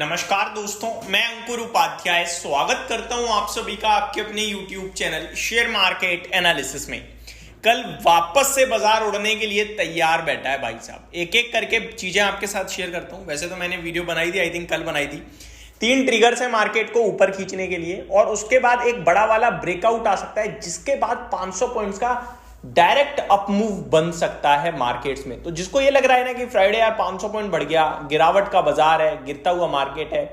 नमस्कार दोस्तों, मैं अंकुर उपाध्याय स्वागत करता हूं आप सभी का आपके अपने YouTube channel share market analysis में। कल वापस से बाजार उड़ने के लिए तैयार बैठा है भाई साहब। एक एक करके चीजें आपके साथ शेयर करता हूं। वैसे तो मैंने वीडियो बनाई थी, आई थिंक कल बनाई थी। 3 ट्रिगर्स है मार्केट को ऊपर खींचने के लिए और उसके बाद एक बड़ा वाला ब्रेकआउट आ सकता है, जिसके बाद 500 पॉइंट्स का डायरेक्ट अप मूव बन सकता है मार्केट्स में। तो जिसको ये लग रहा है ना कि फ्राइडे यार 500 पॉइंट बढ़ गया, गिरावट का बाजार है, गिरता हुआ मार्केट है,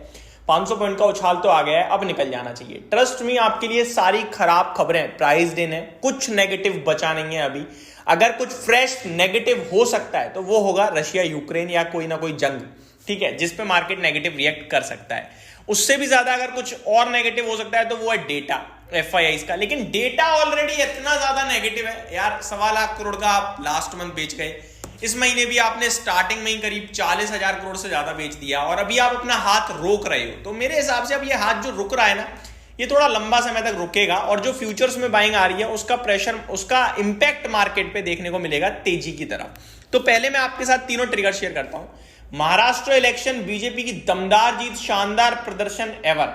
500 पॉइंट का उछाल तो आ गया है, अब निकल जाना चाहिए। ट्रस्ट मी, आपके लिए सारी खराब खबरें प्राइस्ड इन है, कुछ नेगेटिव बचा नहीं है अभी। अगर कुछ फ्रेश नेगेटिव हो सकता है तो वो होगा रशिया यूक्रेन या कोई ना कोई जंग, ठीक है, जिसपे मार्केट नेगेटिव रिएक्ट कर सकता है। उससे भी ज्यादा अगर कुछ और नेगेटिव हो सकता है तो वो है डेटा एफआईआई का। लेकिन डेटा ऑलरेडी इतना ज्यादा नेगेटिव है यार, 1.25 लाख करोड़ का आप लास्ट मंथ बेच गए। इस महीने भी आपने स्टार्टिंग में ही करीब 40,000 करोड़ से ज्यादा बेच दिया और अभी आप अपना हाथ रोक रहे हो। तो मेरे हिसाब से अब ये हाथ जो रुक रहा है ना, ये थोड़ा लंबा समय तक रुकेगा और जो फ्यूचर्स में बाइंग आ रही है उसका प्रेशर, उसका इंपैक्ट मार्केट पे देखने को मिलेगा तेजी की तरफ। तो पहले मैं आपके साथ तीनों ट्रिगर शेयर करता हूं। महाराष्ट्र इलेक्शन, बीजेपी की दमदार जीत, शानदार प्रदर्शन एवर,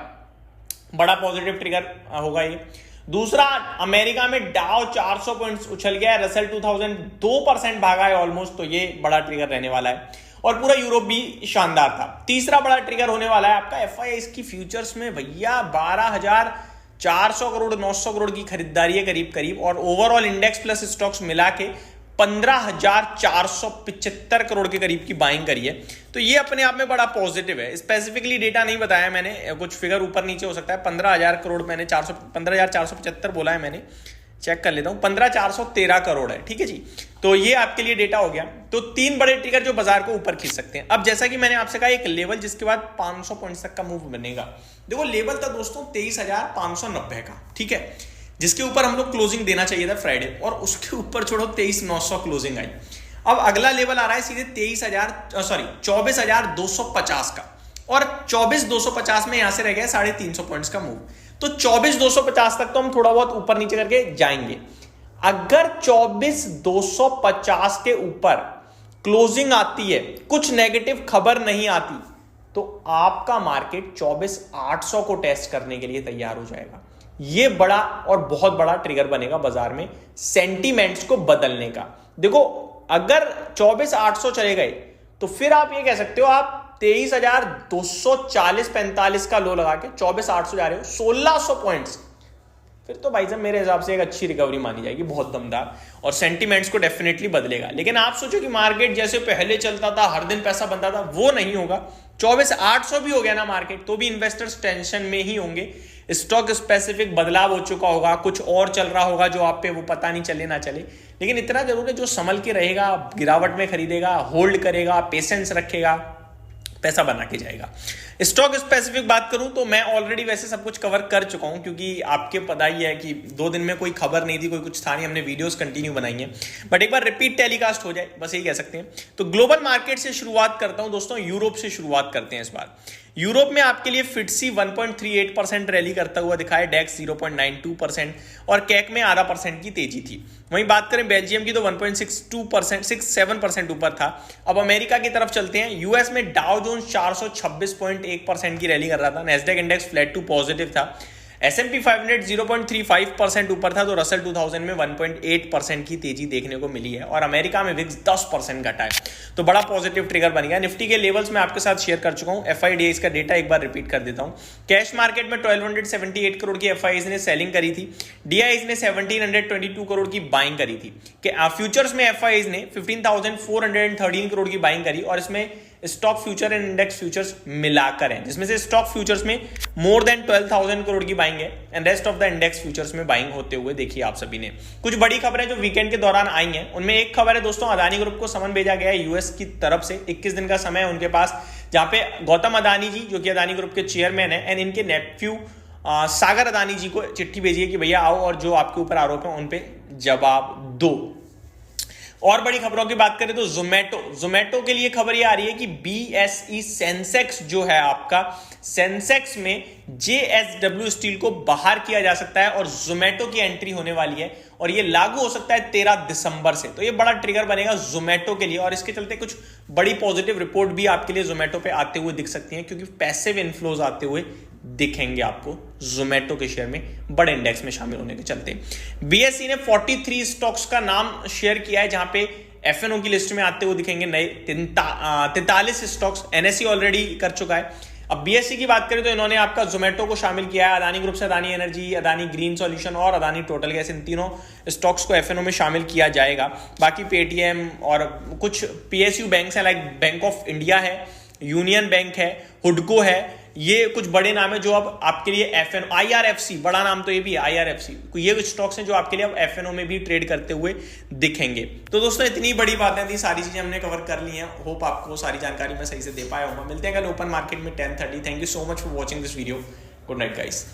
बड़ा पॉजिटिव ट्रिगर होगा ये। दूसरा, अमेरिका में डाउ 400 पॉइंट्स उछल गया है, रसेल 2000 2% भागा है ऑलमोस्ट, तो ये बड़ा ट्रिगर रहने वाला है। और पूरा यूरोप भी शानदार था। तीसरा बड़ा ट्रिगर होने वाला है आपका एफआईआई की फ्यूचर्स में भैया 12,400 करोड़ 900 करोड़ की खरीदारी है करीब करीब, और ओवरऑल इंडेक्स प्लस स्टॉक्स मिला के 15,475 करोड़ के करीब की बाइंग करी है। तो ये अपने आप में बड़ा पॉजिटिव है। स्पेसिफिकली डेटा नहीं बताया मैंने, कुछ फिगर ऊपर नीचे हो सकता है। 15,000 करोड़ मैंने 15,475 बोला है, मैंने चेक कर लेता हूं, 15,413 करोड़ है, ठीक है जी। तो ये आपके लिए डेटा हो गया। तो 3 बड़े ट्रिगर जो बाजार को ऊपर खींच सकते हैं। अब जैसा कि मैंने आपसे कहा, एक लेवल जिसके बाद 500 पॉइंट्स तक का मूव बनेगा। देखो लेवल था दोस्तों 23,590 का, ठीक है, जिसके ऊपर हम लोग क्लोजिंग देना चाहिए था फ्राइडे, और उसके ऊपर छोड़ो 23,900 क्लोजिंग आई। अब अगला लेवल आ रहा है सीधे 24,250 का, और 24,250 में यहां से रह गया 350 पॉइंट्स का मूव। तो 24,250 तक तो हम थोड़ा बहुत ऊपर नीचे करके जाएंगे। अगर 24,250 के ऊपर क्लोजिंग आती है, कुछ नेगेटिव खबर नहीं आती, तो आपका मार्केट 24,800 को टेस्ट करने के लिए तैयार हो जाएगा। ये बड़ा और बहुत बड़ा ट्रिगर बनेगा बाजार में सेंटीमेंट्स को बदलने का। देखो अगर 24,800 चले गए तो फिर आप ये कह सकते हो आप 23,240-45 का लो लगा के 24,800 जा रहे हो, 1,600 पॉइंट्स। फिर तो भाई साहब मेरे हिसाब से एक अच्छी रिकवरी मानी जाएगी, बहुत दमदार, और सेंटीमेंट्स को डेफिनेटली बदलेगा। लेकिन आप सोचो कि मार्केट जैसे पहले चलता था, हर दिन पैसा बनता था, वो नहीं होगा। 24,800 भी हो गया ना मार्केट, तो भी इन्वेस्टर्स टेंशन में ही होंगे। स्टॉक स्पेसिफिक बदलाव हो चुका होगा, कुछ और चल रहा होगा जो आप पे वो पता नहीं चले ना चले। लेकिन इतना जरूर है, जो संभल के रहेगा, गिरावट में खरीदेगा, होल्ड करेगा, पेशेंस रखेगा, पैसा बना के जाएगा। स्टॉक स्पेसिफिक बात करूं तो मैं ऑलरेडी वैसे सब कुछ कवर कर चुका हूं, क्योंकि आपके पता ही है कि 2 दिन में कोई खबर नहीं थी, कोई कुछ था नहीं, हमने वीडियोस कंटिन्यू बनाई हैं। बट एक बार रिपीट टेलीकास्ट हो जाए, बस यही कह सकते हैं। तो ग्लोबल मार्केट से शुरुआत करता हूं दोस्तों, यूरोप से शुरुआत करते हैं इस बार। यूरोप में आपके लिए फिटसी 1.38% रैली करता हुआ दिखा है, डेक्स 0.92% और कैक में आधा % की तेजी थी। वहीं बात करें बेल्जियम की तो 1.67% ऊपर था। अब अमेरिका की तरफ चलते हैं। यूएस में डाउ जोन्स 426.1% की रैली कर रहा था, Nasdaq index flat to positive था, S&P 500 0.35% ऊपर था, तो रसेल 2000 में 1.8% की तेजी देखने को मिली है, और अमेरिका में विक्स 10% घटा है। तो बड़ा पॉजिटिव ट्रिगर बन गया। निफ्टी के लेवल्स में आपके साथ शेयर कर चुका हूं। एफआईडीआई का डेटा एक बार रिपीट कर देता हूं। कैश मार्केट में 1278 करोड़ की एफआईआई ने सेलिंग करी थी, डीआई ने 1722 करोड़ की बाइंग करी थी। फ्यूचर्स में एफआईआई ने 15,413 करोड़ की बाइंग करी, और इसमें stock future and index futures मिलाकर हैं, जिसमें से स्टॉक फ्यूचर्स में मोर देन 12,000 करोड़ की बाइंग है, and rest of the index futures में बाइंग होते हुए देखिए आप सभी ने। कुछ बड़ी खबरें जो वीकेंड के दौरान आई हैं, उनमें एक खबर है दोस्तों, अदानी ग्रुप को समन भेजा गया है यूएस की तरफ से। 21 दिन का समय है उनके पास, जहां पे गौतम अदानी जी जो कि अदानी ग्रुप के चेयरमैन है, एंड इनके नेफ्यू सागर अदानी जी को चिट्ठी भेजी है कि भैया आओ और जो आपके ऊपर आरोप है उन पे जवाब दो। और बड़ी खबरों की बात करें तो जोमेटो के लिए खबर ये आ रही है कि बीएसई सेंसेक्स जो है आपका, सेंसेक्स में जेएसडब्ल्यू स्टील को बाहर किया जा सकता है और जोमेटो की एंट्री होने वाली है। और ये लागू हो सकता है 13 दिसंबर से। तो ये बड़ा ट्रिगर बनेगा जोमेटो के लिए और इसके चलते कुछ बड़ी पॉजिटिव रिपोर्ट भी आपके लिए जोमेटो पे आते हुए दिख सकती हैं, क्योंकि पैसिव इन्फ्लोज आते हुए दिखेंगे आपको जोमेटो के शेयर में बड़े इंडेक्स में शामिल होने के चलते। बीएसई ने 43 स्टॉक्स का नाम शेयर किया है, जहां पे एफएनओ की लिस्ट में आते हुए दिखेंगे नए 43 स्टॉक्स। एनएसई ऑलरेडी कर चुका है। अब बीएसई की बात करें तो इन्होंने आपका जोमेटो को शामिल किया है, अदानी ग्रुप से Adani energy, Adani green solution और अदानी टोटल गैस, इन तीनों स्टॉक्स को एफएनओ में शामिल किया जाएगा। बाकी पेटीएम और कुछ पीएसयू बैंक्स हैं, लाइक बैंक ऑफ इंडिया है, यूनियन बैंक है, हुडको है, ये कुछ बड़े नाम है जो अब आपके लिए एफएनओ, आईआरएफसी बड़ा नाम तो ये भी है आईआरएफसी, ये कुछ स्टॉक्स हैं जो आपके लिए अब एफएनओ में भी ट्रेड करते हुए दिखेंगे। तो दोस्तों इतनी बड़ी बातें थी, सारी चीजें हमने कवर कर ली हैं। होप आपको सारी जानकारी मैं सही से दे पाया हूँ। मिलते हैं कल ओपन मार्केट में 10:30। Thank you so much for watching this video. Good night guys.